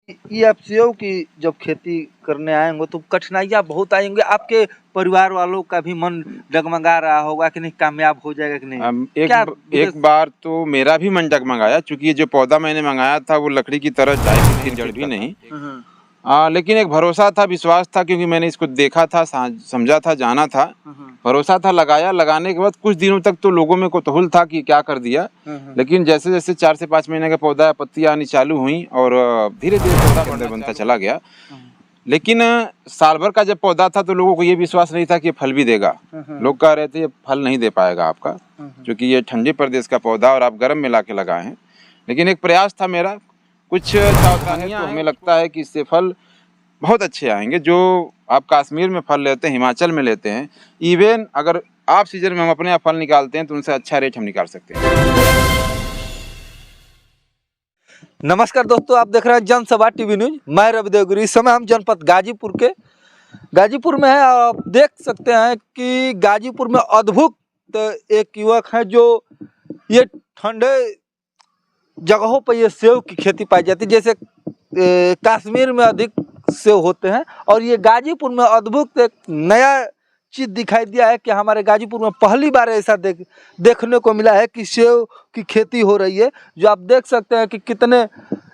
ये आप सेव की जब खेती करने आएंगे तो कठिनाइयाँ बहुत आएंगे। आपके परिवार वालों का भी मन डगमगा रहा होगा कि नहीं, कामयाब हो जाएगा कि नहीं। एक बार तो मेरा भी मन डगमगाया, क्योंकि ये जो पौधा मैंने मंगाया था वो लकड़ी की तरह जाए जड़ भी नहीं। लेकिन एक भरोसा था, विश्वास था, क्योंकि मैंने इसको देखा था, समझा था, जाना था, भरोसा था, लगाया। लगाने के बाद कुछ दिनों तक तो लोगों में कौतूहल था कि क्या कर दिया, लेकिन जैसे जैसे 4 से 5 महीने का पौधा, पत्तियां आनी चालू हुई और धीरे धीरे पौधा बनता चला गया। लेकिन साल भर का जब पौधा था तो लोगों को ये विश्वास नहीं था कि ये फल भी देगा। लोग कह रहे थे ये फल नहीं दे पाएगा आपका, क्योंकि ये ठंडे प्रदेश का पौधा और आप गर्म में ला के लगाए हैं। लेकिन एक प्रयास था मेरा, कुछ सावधानियां, तो हमें लगता है कि इससे फल बहुत अच्छे आएंगे। जो आप कश्मीर में फल लेते हैं, हिमाचल में लेते हैं, इवन अगर आप सीजन में हम अपने यहाँ फल निकालते हैं तो उनसे अच्छा रेट हम निकाल सकते हैं। नमस्कार दोस्तों, आप देख रहे हैं जनसभा टीवी न्यूज। मैं रवि देवगिरी। इस समय हम जनपद गाजीपुर में है। आप देख सकते हैं कि गाजीपुर में अद्भुत एक युवक है जो ये ठंडे जगहों पर ये सेव की खेती पाई जाती है। जैसे कश्मीर में अधिक सेव होते हैं और ये गाजीपुर में अद्भुत एक नया चीज़ दिखाई दिया है कि हमारे गाजीपुर में पहली बार ऐसा देखने को मिला है कि सेव की खेती हो रही है। जो आप देख सकते हैं कि कितने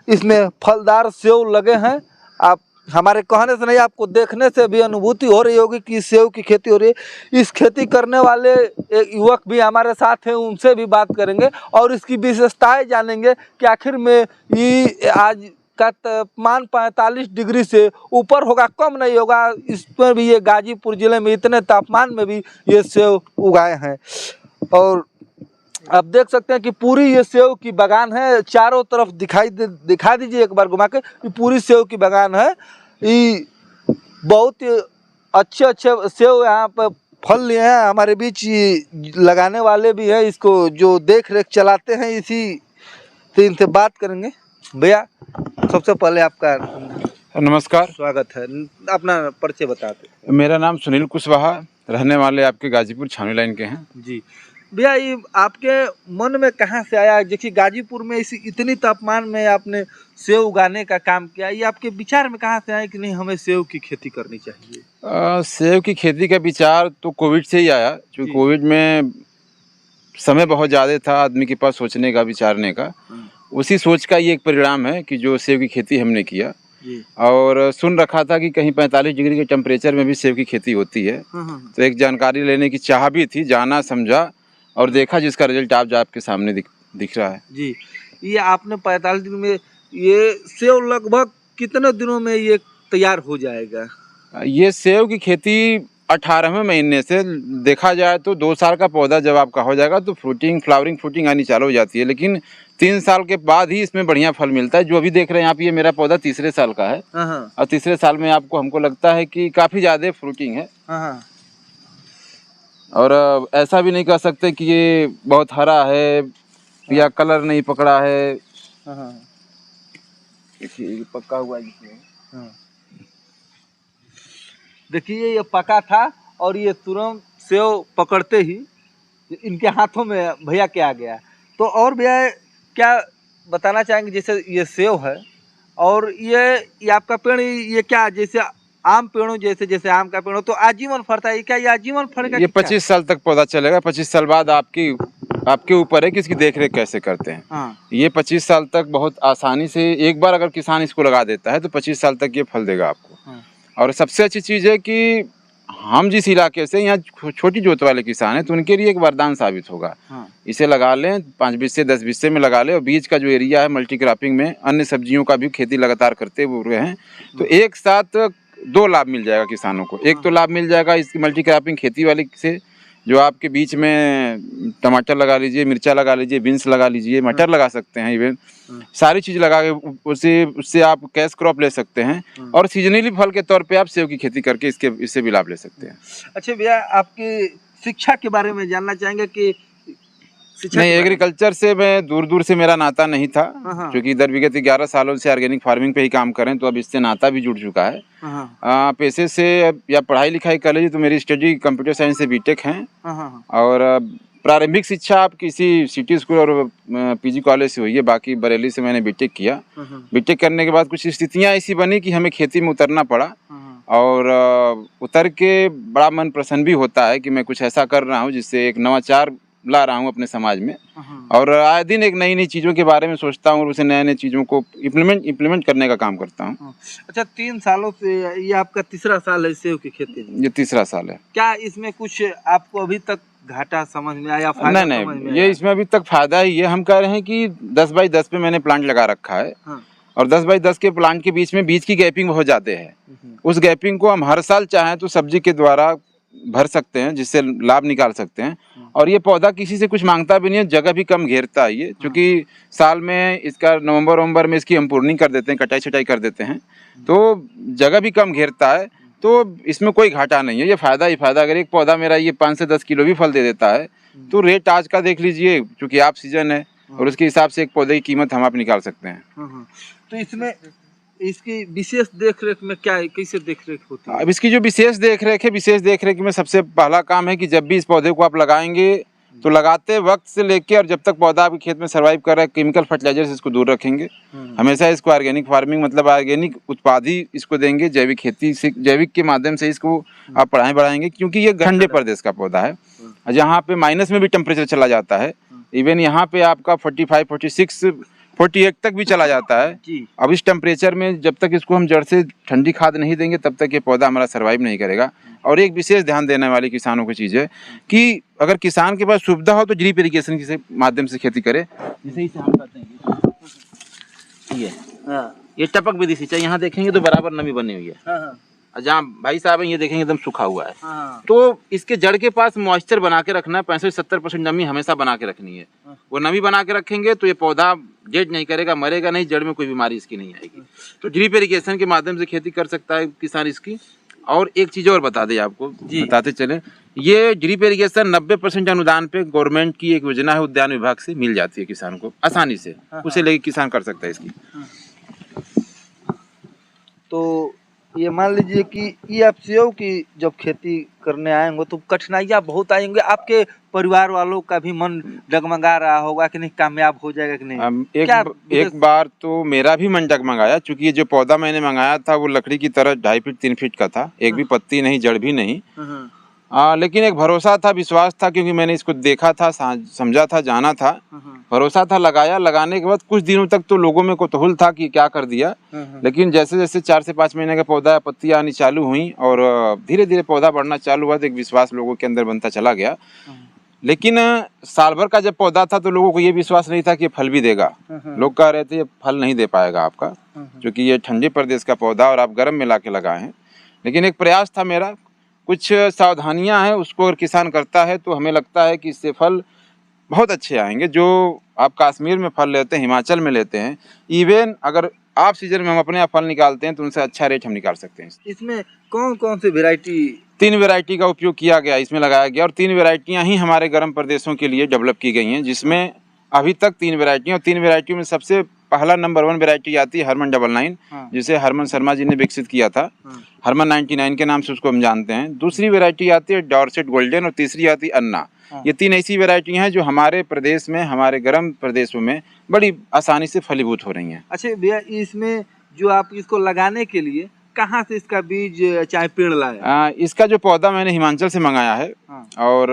इसमें फलदार सेव लगे हैं। आप हमारे कहने से नहीं, आपको देखने से भी अनुभूति हो रही होगी कि सेव की खेती हो रही है। इस खेती करने वाले एक युवक भी हमारे साथ हैं, उनसे भी बात करेंगे और इसकी विशेषताएं जानेंगे कि आखिर में ये आज का तापमान 45 डिग्री से ऊपर होगा, कम नहीं होगा। इस पर भी ये गाजीपुर जिले में इतने तापमान में भी ये सेव उगाए हैं। और आप देख सकते हैं कि पूरी ये सेव की बागान है। चारों तरफ दिखा दीजिए एक बार घुमा के। ये पूरी सेव की बागान है। ये बहुत अच्छे सेव यहाँ पर फल लिए हैं। हमारे बीच ये लगाने वाले भी हैं, इसको जो देख रेख चलाते हैं, इसी से इनसे बात करेंगे। भैया, सबसे पहले आपका नमस्कार, स्वागत है। अपना परिचय बताते। मेरा नाम सुनील कुशवाहा, रहने वाले आपके गाजीपुर छावनी लाइन के हैं। जी भैया, ये आपके मन में कहाँ से आया? देखिए गाजीपुर में इतनी तापमान में आपने सेव उगाने का काम किया, ये आपके विचार में कहाँ से आया कि नहीं हमें सेव की खेती करनी चाहिए? सेव की खेती का विचार तो कोविड से ही आया, क्योंकि कोविड में समय बहुत ज़्यादा था आदमी के पास सोचने का, विचारने का। उसी सोच का ये एक परिणाम है कि जो सेव की खेती हमने किया। और सुन रखा था कि कहीं 45 डिग्री के टेम्परेचर में भी सेव की खेती होती है। तो एक जानकारी लेने की चाह भी थी, जाना, समझा और देखा, जिसका रिजल्ट आज आपके सामने दिख रहा है। जी, ये आपने 45 दिन में ये सेव लगभग कितने दिनों में ये तैयार हो जाएगा? ये सेव की खेती 18वें महीने से देखा जाए तो 2 साल का पौधा जब आपका हो जाएगा तो फ्रूटिंग आनी चालू हो जाती है। लेकिन 3 साल के बाद ही इसमें बढ़िया फल मिलता है। जो अभी देख रहे हैं आप, ये मेरा पौधा तीसरे साल का है और तीसरे साल में हमको लगता है कि काफ़ी ज़्यादा फ्रूटिंग है। और ऐसा भी नहीं कह सकते कि ये बहुत हरा है या कलर नहीं पकड़ा है। देखिए पक्का हुआ है जिसमें। देखिए ये पका था और ये तुरंत सेव पकड़ते ही इनके हाथों में भैया के आ गया। तो और भैया क्या बताना चाहेंगे? जैसे ये सेव है और ये आपका पेड़, ये क्या जैसे आम पेड़ों जैसे आम का पेड़ हो तो आजीवन फलता है, क्या ये आजीवन फलेगा? ये 25 साल तक पौधा चलेगा। 25 साल बाद आपके ऊपर है कि इसकी देख रेख कैसे करते हैं। ये 25 साल तक बहुत आसानी से, एक बार अगर किसान इसको लगा देता है तो 25 साल तक ये फल देगा आपको। और सबसे अच्छी चीज़ है कि हम जिस इलाके से, यहाँ छोटी जोत वाले किसान हैं, तो उनके लिए एक वरदान साबित होगा। इसे लगा लें, 5 बिस्से 10 बिस्से में लगा लें और बीच का जो एरिया है मल्टी क्रॉपिंग में अन्य सब्जियों का भी खेती लगातार करते हुए हैं, तो एक साथ 2 लाभ मिल जाएगा किसानों को। एक तो लाभ मिल जाएगा इसकी मल्टी क्रॉपिंग खेती वाली से, जो आपके बीच में टमाटर लगा लीजिए, मिर्चा लगा लीजिए, बीन्स लगा लीजिए, मटर लगा सकते हैं, इवन सारी चीज़ लगा के उससे आप कैश क्रॉप ले सकते हैं। और सीजनली फल के तौर पे आप सेव की खेती करके इससे भी लाभ ले सकते हैं। अच्छा भैया, आपकी शिक्षा के बारे में जानना चाहेंगे कि नहीं, एग्रीकल्चर से मैं दूर से मेरा नाता नहीं था, क्योंकि इधर विगत 11 सालों से ऑर्गेनिक फार्मिंग पे ही काम करें, तो अब इससे नाता भी जुड़ चुका है। पैसे से या पढ़ाई लिखाई कर लीजिए तो मेरी स्टडी कंप्यूटर साइंस से बीटेक है। और प्रारंभिक शिक्षा आप किसी सिटी स्कूल और पीजी कॉलेज से हुई है, बाकी बरेली से मैंने बीटेक किया। बीटेक करने के बाद कुछ स्थितियां ऐसी बनी कि हमें खेती में उतरना पड़ा और उतर के बड़ा मन प्रसन्न भी होता है कि मैं कुछ ऐसा कर रहा हूँ जिससे एक नवाचार ला रहा हूँ अपने समाज में, और आए दिन एक नई नई चीज़ों के बारे में सोचता हूँ और उसे नए नए चीज़ों को इम्प्लीमेंट करने का काम करता हूँ। अच्छा, 3 सालों से ये आपका तीसरा साल है सेब की खेती में? ये तीसरा साल है। क्या इसमें कुछ आपको अभी तक घाटा समझ में आया, फायदा नहीं समझ में नहीं, ये आया? इसमें अभी तक फायदा ही है। हम कह रहे हैं कि 10 बाई 10 पे मैंने प्लांट लगा रखा है और 10 बाई 10 के प्लांट के बीच में बीज की गैपिंग हो जाते हैं। उस गैपिंग को हम हर साल चाहें तो सब्जी के द्वारा भर सकते हैं, जिससे लाभ निकाल सकते हैं। और ये पौधा किसी से कुछ मांगता भी नहीं है, जगह भी कम घेरता है ये, क्योंकि साल में इसका नवंबर में इसकी हम प्रूनिंग कर देते हैं, कटाई छटाई कर देते हैं, तो जगह भी कम घेरता है, तो इसमें कोई घाटा नहीं है, ये फायदा ही फायदा। अगर एक पौधा मेरा ये 5 से 10 किलो भी फल दे देता है तो रेट आज का देख लीजिए, क्योंकि आप सीजन है और उसके हिसाब से एक पौधे की कीमत हम आप निकाल सकते हैं। तो इसमें इसकी विशेष देख रेख में क्या, कैसे देख रेख होती है? अब इसकी जो विशेष देख रेख में सबसे पहला काम है कि जब भी इस पौधे को आप लगाएंगे तो लगाते वक्त से लेके और जब तक पौधा आपके खेत में सर्वाइव कर रहा है, केमिकल फर्टिलाइजर से इसको दूर रखेंगे। हमेशा इसको ऑर्गेनिक फार्मिंग मतलब ऑर्गेनिक उत्पाद ही इसको देंगे, जैविक खेती से, जैविक के माध्यम से इसको आप बढ़ाएंगे, क्योंकि ये ठंडे प्रदेश का पौधा है, जहाँ पे माइनस में भी टेम्परेचर चला जाता है। इवन यहाँ पे आपका 45, 46, 48 तक भी चला जाता है। अब इस टेम्परेचर में जब तक इसको हम जड़ से ठंडी खाद नहीं देंगे तब तक ये पौधा हमारा सर्वाइव नहीं करेगा। और एक विशेष ध्यान देने वाली किसानों की चीज़ है कि अगर किसान के पास सुविधा हो तो ड्रिप इरिगेशन के माध्यम से खेती करे, जैसे इसे हम कहते हैं ये टपक विधि सिंचाई। यहाँ देखेंगे तो बराबर नमी बनी हुई है, जहाँ भाई साहब है ये देखेंगे एकदम सूखा हुआ है। तो इसके जड़ के पास मॉइस्चर बना के रखना है, 65-70% नमी हमेशा बना के रखनी है। वो नमी बना के रखेंगे तो ये पौधा डेड नहीं करेगा, मरेगा नहीं, जड़ में कोई बीमारी इसकी नहीं आएगी। तो ड्रिप इरिगेशन के माध्यम से खेती कर सकता है किसान इसकी। और एक चीज और बता दें आपको, बताते चले, ये ड्रिप इरिगेशन 90% अनुदान पे गवर्नमेंट की एक योजना है, उद्यान विभाग से मिल जाती है किसान को आसानी से, उसे लेके किसान कर सकता है इसकी। तो ये मान लीजिए कि ये आप सेब की जब खेती करने आएंगे तो कठिनाइयाँ बहुत आएंगे, आपके परिवार वालों का भी मन डगमगा रहा होगा कि नहीं कामयाब हो जाएगा कि नहीं? एक बार तो मेरा भी मन डगमगाया, क्योंकि ये जो पौधा मैंने मंगाया था वो लकड़ी की तरह 2.5 फीट 3 फीट का था, एक भी पत्ती नहीं, जड़ भी नहीं। लेकिन एक भरोसा था, विश्वास था, क्योंकि मैंने इसको देखा था, समझा था, जाना था, भरोसा था, लगाया। लगाने के बाद कुछ दिनों तक तो लोगों में कौतूहल था कि क्या कर दिया, लेकिन जैसे जैसे 4 से 5 महीने का पौधा, पत्तियां आनी चालू हुई और धीरे धीरे पौधा बढ़ना चालू हुआ, तो एक विश्वास लोगों के अंदर बनता चला गया। लेकिन साल भर का जब पौधा था तो लोगों को ये विश्वास नहीं था कि ये फल भी देगा। लोग कह रहे थे ये फल नहीं दे पाएगा आपका, क्योंकि ये ठंडे प्रदेश का पौधा और आप गर्म में ला के लगाए हैं। लेकिन एक प्रयास था मेरा, कुछ सावधानियां हैं, उसको अगर किसान करता है तो हमें लगता है कि इससे फल बहुत अच्छे आएंगे। जो आप कश्मीर में फल लेते हैं, हिमाचल में लेते हैं, इवन अगर आप सीजन में हम अपने यहाँ फल निकालते हैं तो उनसे अच्छा रेट हम निकाल सकते हैं। इसमें कौन कौन सी वेराइटी? 3 वेराइटी का उपयोग किया गया, इसमें लगाया गया, और 3 वेराइटियाँ ही हमारे गर्म प्रदेशों के लिए डेवलप की गई हैं, जिसमें अभी तक 3 वेराइटियाँ, और 3 वेराइटियों में सबसे पहला नंबर 1 वेराइटी आती है हरमन 99, जिसे हरमन शर्मा जी ने विकसित किया था। हरमन 99 के नाम से उसको हम जानते हैं। दूसरी वेराइटी आती है डॉर्सेट गोल्डन और तीसरी आती है अन्ना। ये 3 ऐसी वेराइटी हैं जो हमारे प्रदेश में, हमारे गर्म प्रदेशों में बड़ी आसानी से फलीभूत हो रही हैं। अच्छा भैया, इसमें जो आप इसको लगाने के लिए कहाँ से इसका बीज चाहे पेड़ लाए? इसका जो पौधा मैंने हिमाचल से मंगाया है, और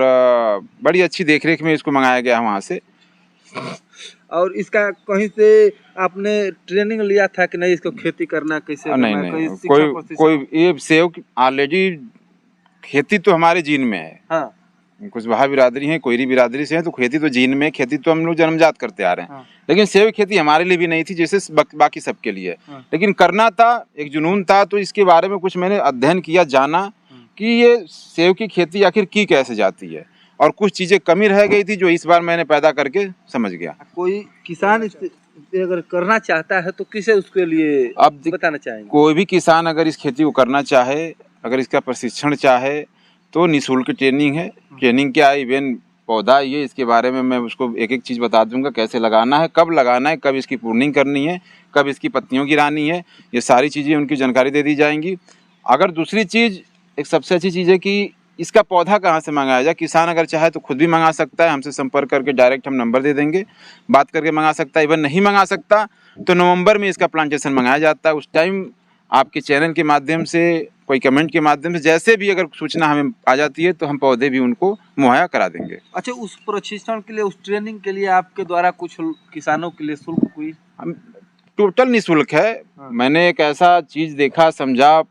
बड़ी अच्छी देखरेख में इसको मंगाया गया वहाँ से। और इसका कहीं से आपने ट्रेनिंग लिया था कि नहीं, इसको खेती करना कैसे? नहीं, कोई ये सेब ऑलरेडी खेती तो हमारे जीन में है। कुछ वहा बिरादरी है, कोयरी बिरादरी से है, तो खेती तो जीन में, खेती तो हम लोग जन्मजात करते आ रहे हैं। लेकिन सेब खेती हमारे लिए भी नहीं थी, जैसे बाकी सबके लिए। लेकिन करना था, एक जुनून था, तो इसके बारे में कुछ मैंने अध्ययन किया, जाना कि ये सेब की खेती आखिर की कैसे जाती है, और कुछ चीजें कमी रह गई थी जो इस बार मैंने पैदा करके समझ गया। कोई किसान अगर करना चाहता है तो किसे उसके लिए आप बताना चाहेंगे? कोई भी किसान अगर इस खेती को करना चाहे, अगर इसका प्रशिक्षण चाहे, तो निःशुल्क ट्रेनिंग है। ट्रेनिंग क्या है, इवन पौधा ये, इसके बारे में मैं उसको एक एक चीज़ बता दूंगा, कैसे लगाना है, कब लगाना है, कब इसकी प्रूनिंग करनी है, कब इसकी पत्तियों गिरानी है, ये सारी चीज़ें उनकी जानकारी दे दी जाएंगी। अगर दूसरी चीज़, एक सबसे अच्छी चीज़ है कि इसका पौधा कहाँ से मंगाया जाए। किसान अगर चाहे तो खुद भी मंगा सकता है, हमसे संपर्क करके डायरेक्ट हम नंबर दे देंगे, बात करके मंगा सकता है। इवन नहीं मंगा सकता तो नवंबर में इसका प्लांटेशन मंगाया जाता है। उस टाइम आपके चैनल के माध्यम से, कोई कमेंट के माध्यम से, जैसे भी अगर सूचना हमें आ जाती है तो हम पौधे भी उनको मुहैया करा देंगे। अच्छा, उस प्रशिक्षण के लिए, उस ट्रेनिंग के लिए आपके द्वारा कुछ किसानों के लिए शुल्क कोई? हम टोटल निःशुल्क है। मैंने एक ऐसा चीज़ देखा, समझा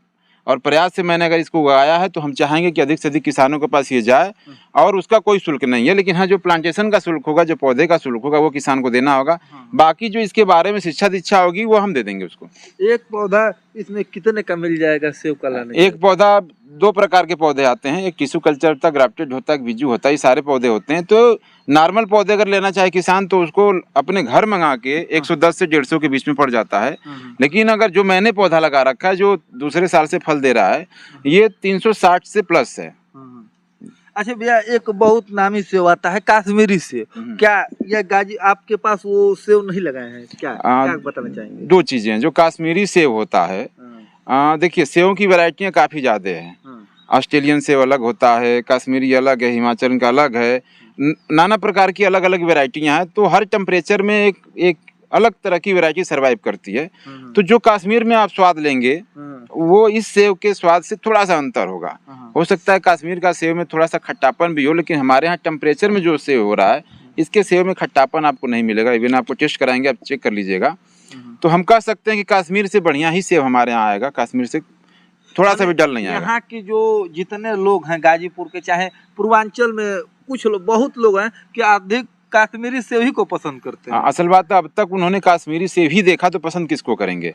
और प्रयास से मैंने अगर इसको उगाया है तो हम चाहेंगे कि अधिक से अधिक किसानों के पास ये जाए, और उसका कोई शुल्क नहीं है। लेकिन हाँ, जो प्लांटेशन का शुल्क होगा, जो पौधे का शुल्क होगा, वो किसान को देना होगा। बाकी जो इसके बारे में शिक्षा दीक्षा होगी वो हम दे देंगे उसको। एक पौधा इसमें कितने का मिल जाएगा सेव का लाने? एक पौधा, दो प्रकार के पौधे आते हैं, एक टिश्यू कल्चर होता है, ग्राफ्टेड होता है, एक बीजू होता है, ये सारे पौधे होते हैं। तो नॉर्मल पौधे अगर लेना चाहे किसान तो उसको अपने घर मंगा के 110 से 150 के बीच में पड़ जाता है। लेकिन अगर जो मैंने पौधा लगा रखा है, जो दूसरे साल से फल दे रहा है, ये 360 से प्लस है। अच्छा भैया, एक बहुत नामी सेव आता है कश्मीरी सेव, क्या यह गाजी आपके पास वो सेव नहीं लगाए हैं क्या? क्या बताना चाहेंगे? दो चीजें हैं। जो कश्मीरी सेव होता है, देखिए सेव की वैरायटियां काफी ज्यादा हैं। ऑस्ट्रेलियन सेव अलग होता है, कश्मीरी अलग है, हिमाचल का अलग है, नाना प्रकार की अलग अलग वैरायटियां हैं। तो हर टेम्परेचर में एक अलग तरह की वैरायटी सरवाइव करती है। तो जो कश्मीर में आप स्वाद लेंगे वो इस सेव के स्वाद से थोड़ा सा अंतर होगा। हो सकता है कश्मीर का सेव में थोड़ा सा खट्टापन भी हो, लेकिन हमारे यहाँ टेम्परेचर में जो सेव हो रहा है, इसके सेव में खट्टापन आपको नहीं मिलेगा। इवन आपको टेस्ट कराएंगे, आप चेक कर लीजिएगा। तो हम कह सकते हैं कि कश्मीर से बढ़िया ही सेव हमारे यहाँ आएगा। कश्मीर से थोड़ा सा भी डल नहीं आएगा। यहाँ की जो जितने लोग हैं गाजीपुर के, चाहे पूर्वांचल में कुछ लोग, बहुत लोग हैं कि अधिक कश्मीरी सेव ही को पसंद करते हैं। असल बात है, अब तक उन्होंने कश्मीरी सेव ही देखा तो पसंद किसको करेंगे।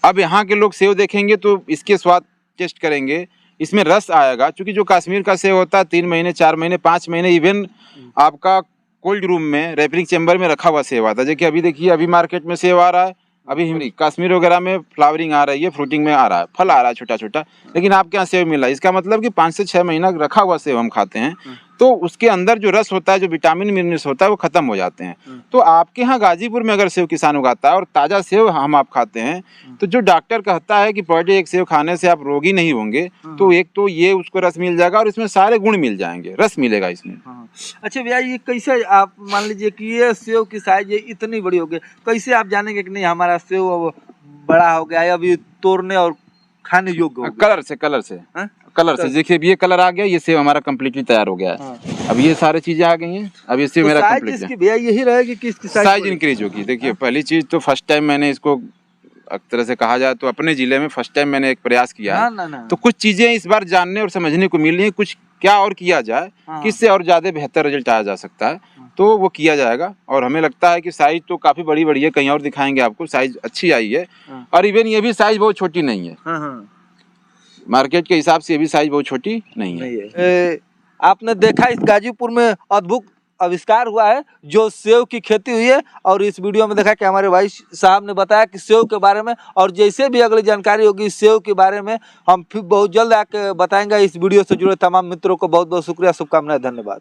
अब यहाँ के लोग सेव देखेंगे तो इसके स्वाद टेस्ट करेंगे, इसमें रस आएगा। क्योंकि जो कश्मीर का सेव होता है 3 महीने, 4 महीने, 5 महीने, इवन आपका कोल्ड रूम में, रैपरिंग चैम्बर में रखा हुआ सेव आता है। जैसे अभी देखिए, अभी मार्केट में सेव आ रहा है, अभी कश्मीर वगैरह में फ्लावरिंग आ रही है, फ्रूटिंग में आ रहा है, फल आ रहा है छोटा छोटा, लेकिन आपके यहाँ सेव मिल रहा है। इसका मतलब कि 5 से 6 महीना रखा हुआ सेव हम खाते हैं, तो उसके अंदर जो रस होता है, जो विटामिन मिनरल्स होता है, वो खत्म हो जाते हैं। तो आपके यहाँ गाजीपुर में अगर सेव किसान उगाता है और ताज़ा सेव हम आप खाते हैं, तो जो डॉक्टर कहता है कि पर डे एक सेव खाने से आप रोगी नहीं होंगे, तो एक तो ये उसको रस मिल जाएगा और इसमें सारे गुण मिल जाएंगे, रस मिलेगा इसमें। अच्छा भैया, ये कैसे आप मान लीजिए कि ये सेव की साइज ये इतनी बड़ी हो गई, कैसे आप जानेंगे कि नहीं हमारा सेव अब बड़ा हो गया है, अभी तोड़ने और खाने योग्य हो गया? कलर से देखिए, ये कलर आ गया, ये सेव हमारा कम्प्लीटली तैयार हो गया है। अब ये सारी चीजें आ गई हैं, अब ये सेव मेरा कंप्लीट है। भैया यही रहेगी कि इसकी साइज इंक्रीज होगी। देखिए पहली चीज तो फर्स्ट टाइम मैंने इसको, एक तरह से कहा जाए तो अपने जिले में फर्स्ट टाइम मैंने एक प्रयास किया है। तो कुछ चीजें इस बार जानने और समझने को मिल रही है, कुछ क्या और किया जाए, किससे और ज्यादा बेहतर रिजल्ट आया जा सकता है, तो वो किया जाएगा। और हमें लगता है कि साइज तो काफी बड़ी बड़ी है, कहीं और दिखाएंगे आपको, साइज अच्छी आई है। और इवन ये भी साइज बहुत छोटी नहीं है, मार्केट के हिसाब से ये भी साइज बहुत छोटी नहीं है। आपने देखा इस गाजीपुर में अद्भुत आविष्कार हुआ है जो सेव की खेती हुई है, और इस वीडियो में देखा कि हमारे भाई साहब ने बताया कि सेव के बारे में, और जैसे भी अगली जानकारी होगी सेव के बारे में हम फिर बहुत जल्द आके बताएंगे। इस वीडियो से जुड़े तमाम मित्रों को बहुत बहुत शुक्रिया, शुभकामनाएं, धन्यवाद।